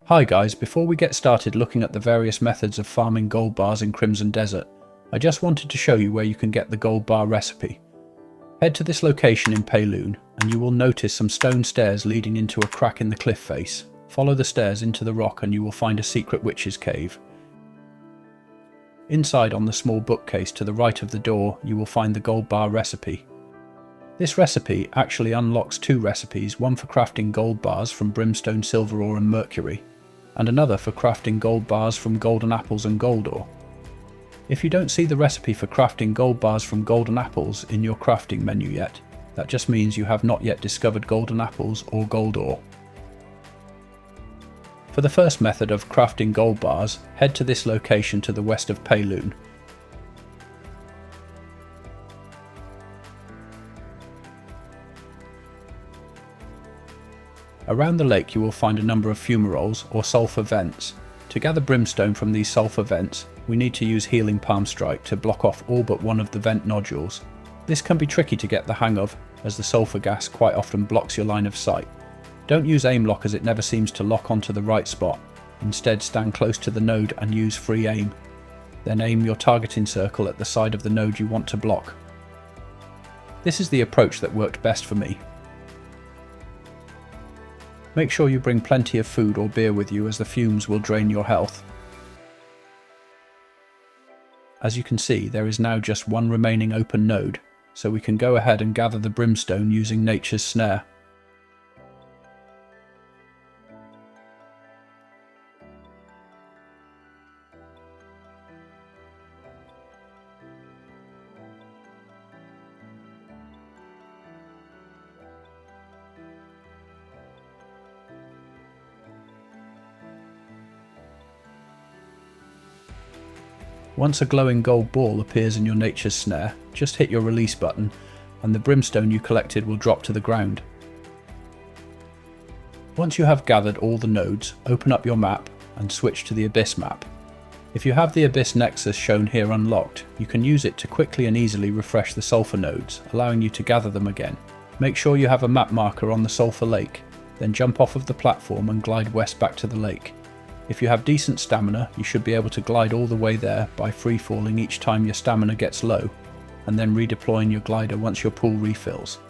Hi guys, before we get started looking at the various methods of farming gold bars in Crimson Desert, I just wanted to show you where you can get the gold bar recipe. Head to this location in Payloon and you will notice some stone stairs leading into a crack in the cliff face. Follow the stairs into the rock and you will find a secret witch's cave. Inside on the small bookcase to the right of the door you will find the gold bar recipe. This recipe actually unlocks two recipes, one for crafting gold bars from brimstone, silver ore and mercury, and another for crafting gold bars from golden apples and gold ore. If you don't see the recipe for crafting gold bars from golden apples in your crafting menu yet, that just means you have not yet discovered golden apples or gold ore. For the first method of crafting gold bars, head to this location to the west of Payloon. Around the lake you will find a number of fumaroles or sulphur vents. To gather brimstone from these sulphur vents, we need to use healing palm strike to block off all but one of the vent nodules. This can be tricky to get the hang of, as the sulphur gas quite often blocks your line of sight. Don't use aim lock as it never seems to lock onto the right spot. Instead stand close to the node and use free aim. Then aim your targeting circle at the side of the node you want to block. This is the approach that worked best for me. Make sure you bring plenty of food or beer with you as the fumes will drain your health. As you can see, there is now just one remaining open node, so we can go ahead and gather the brimstone using nature's snare. Once a glowing gold ball appears in your nature's snare, just hit your release button and the brimstone you collected will drop to the ground. Once you have gathered all the nodes, open up your map and switch to the Abyss map. If you have the Abyss Nexus shown here unlocked, you can use it to quickly and easily refresh the sulphur nodes, allowing you to gather them again. Make sure you have a map marker on the sulphur lake, then jump off of the platform and glide west back to the lake. If you have decent stamina, you should be able to glide all the way there by free falling each time your stamina gets low, and then redeploying your glider once your pool refills.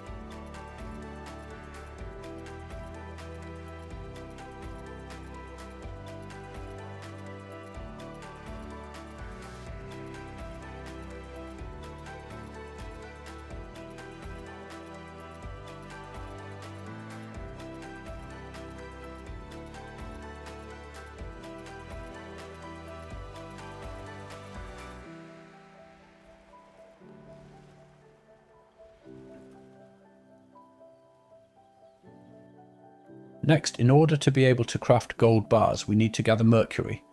Next, in order to be able to craft gold bars, we need to gather mercury.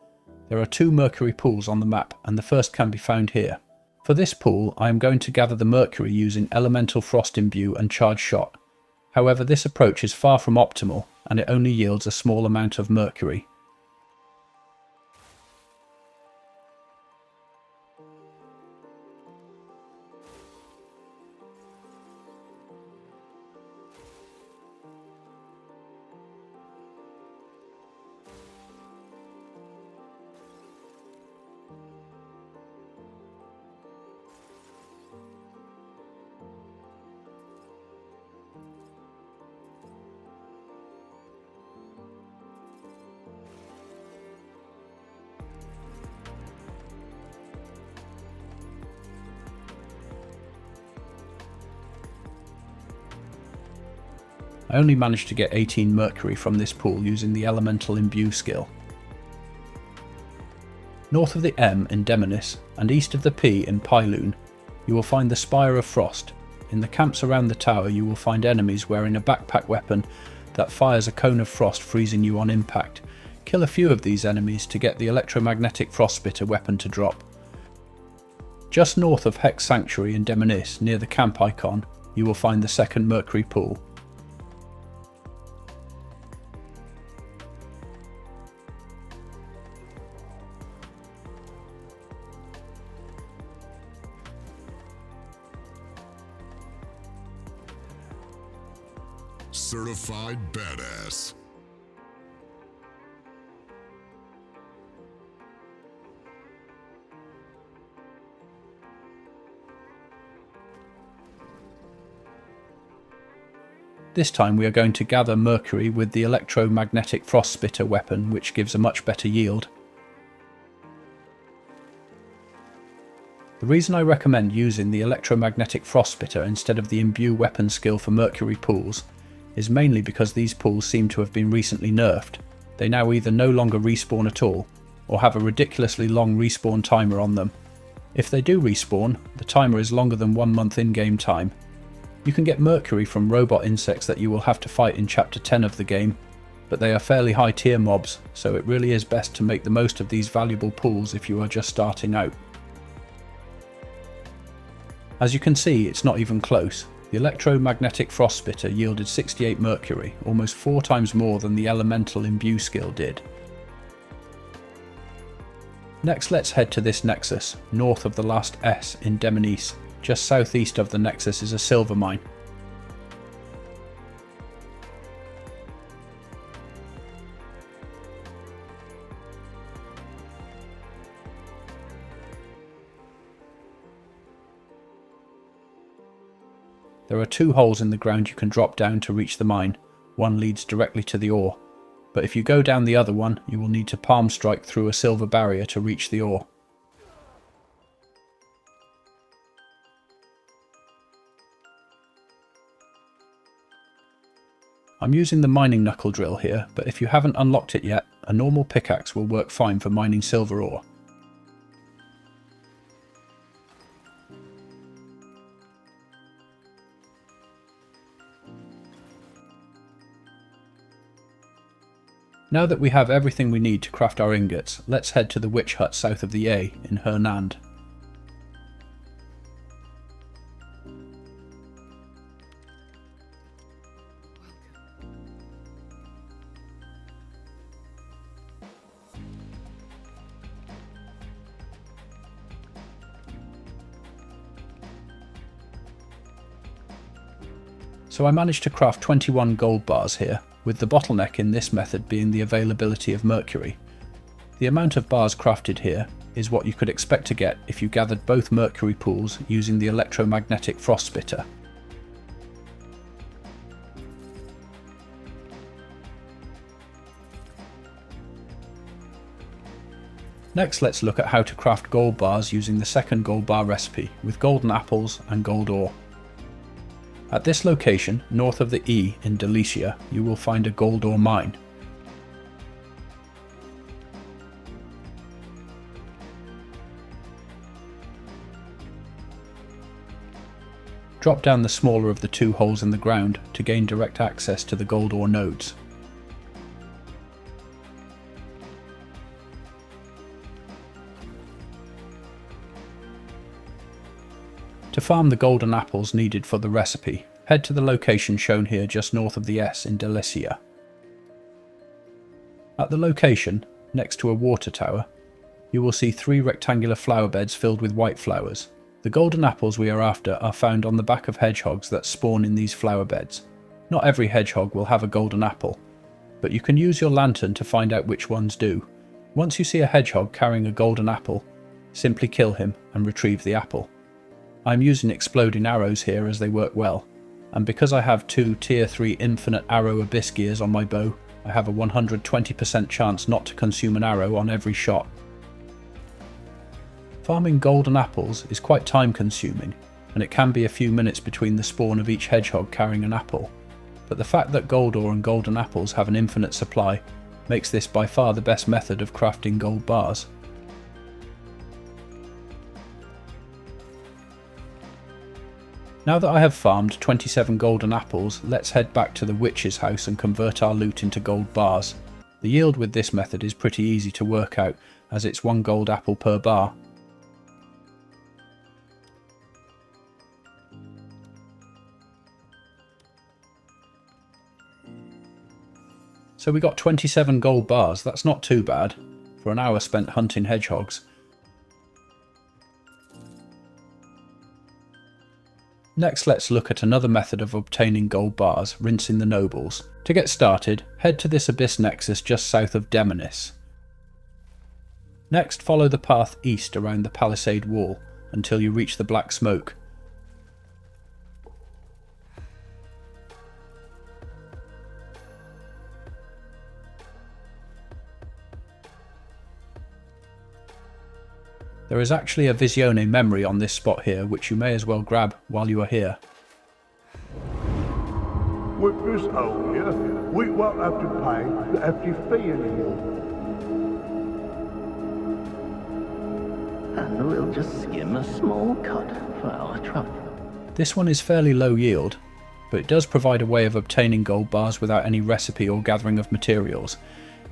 There are two mercury pools on the map, and the first can be found here. For this pool, I am going to gather the mercury using elemental frost imbue and charge shot. However, this approach is far from optimal, and it only yields a small amount of mercury. I only managed to get 18 mercury from this pool using the elemental imbue skill. North of the M in Demonis and east of the P in Payloon, you will find the Spire of Frost. In the camps around the tower you will find enemies wearing a backpack weapon that fires a cone of frost, freezing you on impact. Kill a few of these enemies to get the electromagnetic frostspitter weapon to drop. Just north of Hex Sanctuary in Demonis, near the camp icon, you will find the second mercury pool. Certified badass. This time we are going to gather mercury with the electromagnetic frost spitter weapon, which gives a much better yield. The reason I recommend using the electromagnetic frost spitter instead of the imbue weapon skill for mercury pools is mainly because these pools seem to have been recently nerfed. They now either no longer respawn at all, or have a ridiculously long respawn timer on them. If they do respawn, the timer is longer than 1 month in-game time. You can get mercury from robot insects that you will have to fight in chapter 10 of the game, but they are fairly high tier mobs, so it really is best to make the most of these valuable pools if you are just starting out. As you can see, it's not even close. The electromagnetic frost spitter yielded 68 mercury, almost 4 times more than the elemental imbue skill did. Next, let's head to this nexus, north of the last S in Demonice. Just southeast of the nexus is a silver mine. There are 2 holes in the ground you can drop down to reach the mine. One leads directly to the ore, but if you go down the other one, you will need to palm strike through a silver barrier to reach the ore. I'm using the mining knuckle drill here, but if you haven't unlocked it yet, a normal pickaxe will work fine for mining silver ore. Now that we have everything we need to craft our ingots, let's head to the witch hut south of the A in Hernand. So I managed to craft 21 gold bars here, with the bottleneck in this method being the availability of mercury. The amount of bars crafted here is what you could expect to get if you gathered both mercury pools using the electromagnetic frost spitter. Next, let's look at how to craft gold bars using the second gold bar recipe with golden apples and gold ore. At this location, north of the E in Delicia, you will find a gold ore mine. Drop down the smaller of the 2 holes in the ground to gain direct access to the gold ore nodes. To farm the golden apples needed for the recipe, head to the location shown here just north of the S in Delicia. At the location, next to a water tower, you will see 3 rectangular flower beds filled with white flowers. The golden apples we are after are found on the back of hedgehogs that spawn in these flower beds. Not every hedgehog will have a golden apple, but you can use your lantern to find out which ones do. Once you see a hedgehog carrying a golden apple, simply kill him and retrieve the apple. I'm using exploding arrows here as they work well, and because I have 2 tier 3 infinite arrow abyss gears on my bow, I have a 120% chance not to consume an arrow on every shot. Farming golden apples is quite time consuming, and it can be a few minutes between the spawn of each hedgehog carrying an apple, but the fact that gold ore and golden apples have an infinite supply makes this by far the best method of crafting gold bars. Now that I have farmed 27 golden apples, let's head back to the witch's house and convert our loot into gold bars. The yield with this method is pretty easy to work out, as it's 1 gold apple per bar. So we got 27 gold bars, that's not too bad, for an hour spent hunting hedgehogs. Next, let's look at another method of obtaining gold bars, rinsing the nobles. To get started, head to this abyss nexus just south of Demonice. Next, follow the path east around the palisade wall until you reach the black smoke. There is actually a Visione memory on this spot here, which you may as well grab while you are here. With this hole here, we won't have to pay the hefty fee anymore. And we'll just skim a small cut for our trouble. This one is fairly low yield, but it does provide a way of obtaining gold bars without any recipe or gathering of materials.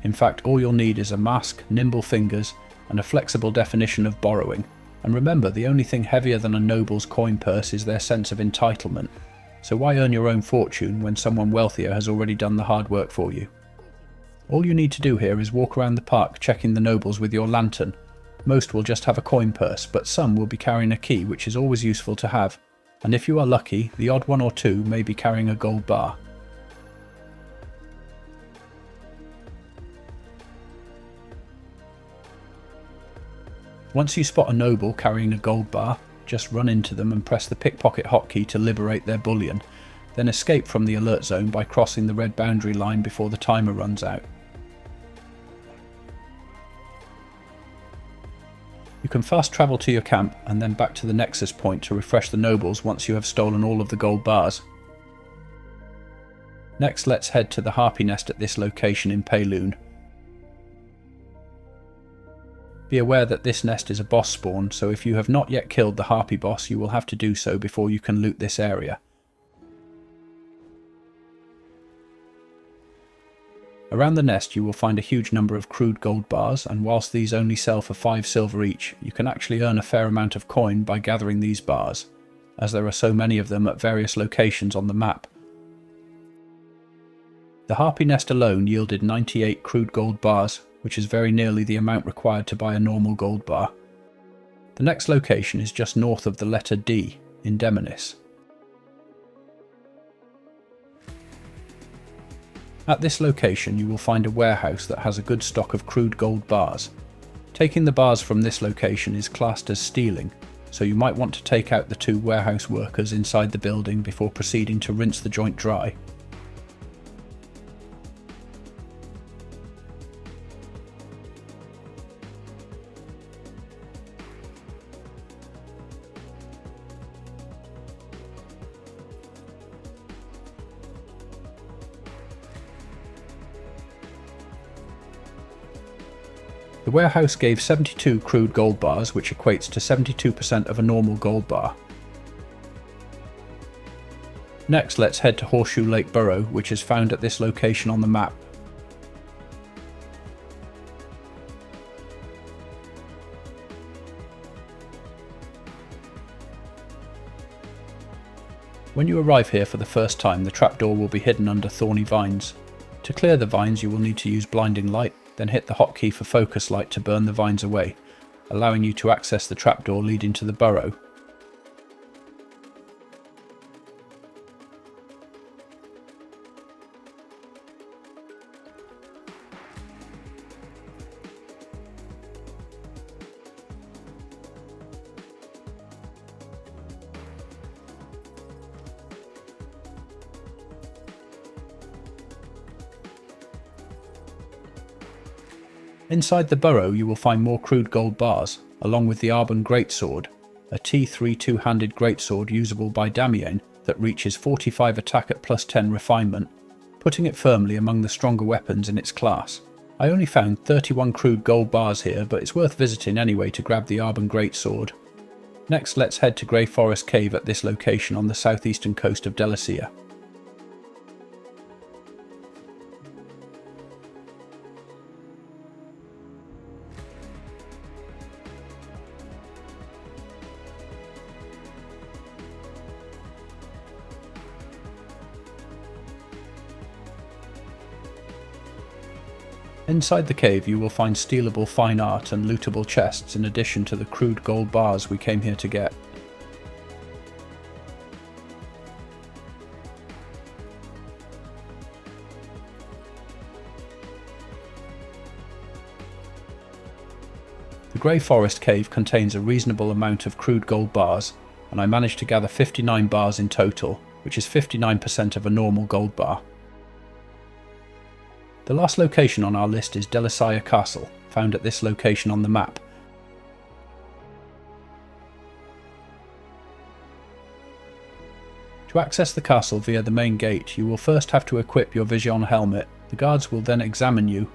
In fact, all you'll need is a mask, nimble fingers, and a flexible definition of borrowing. And remember, the only thing heavier than a noble's coin purse is their sense of entitlement. So why earn your own fortune when someone wealthier has already done the hard work for you? All you need to do here is walk around the park checking the nobles with your lantern. Most will just have a coin purse, but some will be carrying a key, which is always useful to have. And if you are lucky, the odd one or two may be carrying a gold bar. Once you spot a noble carrying a gold bar, just run into them and press the pickpocket hotkey to liberate their bullion, then escape from the alert zone by crossing the red boundary line before the timer runs out. You can fast travel to your camp and then back to the nexus point to refresh the nobles once you have stolen all of the gold bars. Next, let's head to the harpy nest at this location in Payloon. Be aware that this nest is a boss spawn, so if you have not yet killed the harpy boss, you will have to do so before you can loot this area. Around the nest you will find a huge number of crude gold bars, and whilst these only sell for 5 silver each, you can actually earn a fair amount of coin by gathering these bars, as there are so many of them at various locations on the map. The harpy nest alone yielded 98 crude gold bars, which is very nearly the amount required to buy a normal gold bar. The next location is just north of the letter D, in Demonis. At this location you will find a warehouse that has a good stock of crude gold bars. Taking the bars from this location is classed as stealing, so you might want to take out the 2 warehouse workers inside the building before proceeding to rinse the joint dry. The warehouse gave 72 crude gold bars, which equates to 72% of a normal gold bar. Next, let's head to Horseshoe Lake Burrow, which is found at this location on the map. When you arrive here for the first time, the trapdoor will be hidden under thorny vines. To clear the vines, you will need to use blinding light, then hit the hotkey for focus light to burn the vines away, allowing you to access the trapdoor leading to the burrow. Inside the burrow you will find more crude gold bars, along with the Arbon Greatsword, a T3 two-handed greatsword usable by Damien that reaches 45 attack at plus 10 refinement, putting it firmly among the stronger weapons in its class. I only found 31 crude gold bars here, but it's worth visiting anyway to grab the Arbon Greatsword. Next, let's head to Grey Forest Cave at this location on the southeastern coast of Delacia. Inside the cave you will find stealable fine art and lootable chests in addition to the crude gold bars we came here to get. The Grey Forest Cave contains a reasonable amount of crude gold bars, and I managed to gather 59 bars in total, which is 59% of a normal gold bar. The last location on our list is Delacia Castle, found at this location on the map. To access the castle via the main gate, you will first have to equip your Vision helmet. The guards will then examine you,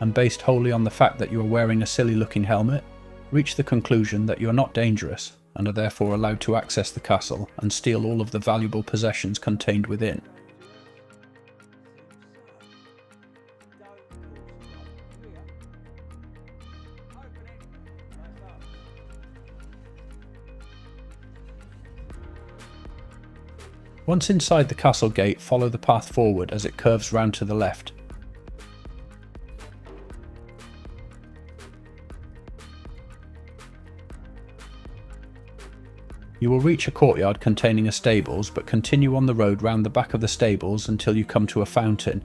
and based wholly on the fact that you are wearing a silly looking helmet, reach the conclusion that you are not dangerous and are therefore allowed to access the castle and steal all of the valuable possessions contained within. Once inside the castle gate, follow the path forward as it curves round to the left. You will reach a courtyard containing a stables, but continue on the road round the back of the stables until you come to a fountain.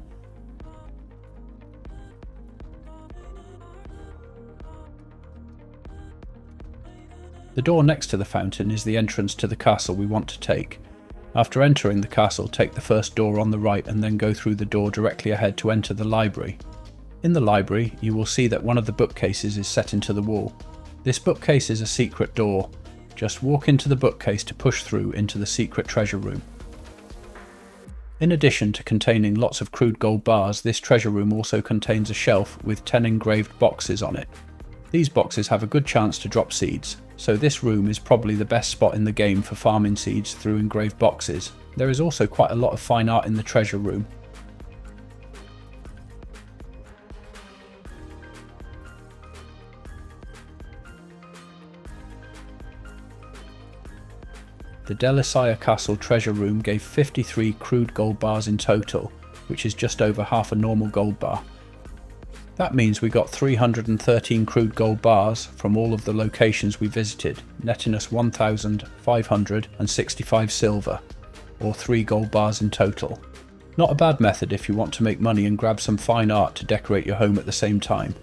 The door next to the fountain is the entrance to the castle we want to take. After entering the castle, take the first door on the right and then go through the door directly ahead to enter the library. In the library, you will see that one of the bookcases is set into the wall. This bookcase is a secret door. Just walk into the bookcase to push through into the secret treasure room. In addition to containing lots of crude gold bars, this treasure room also contains a shelf with 10 engraved boxes on it. These boxes have a good chance to drop seeds, so this room is probably the best spot in the game for farming seeds through engraved boxes. There is also quite a lot of fine art in the treasure room. The Delisire Castle treasure room gave 53 crude gold bars in total, which is just over half a normal gold bar. That means we got 313 crude gold bars from all of the locations we visited, netting us 1,565 silver, or 3 gold bars in total. Not a bad method if you want to make money and grab some fine art to decorate your home at the same time.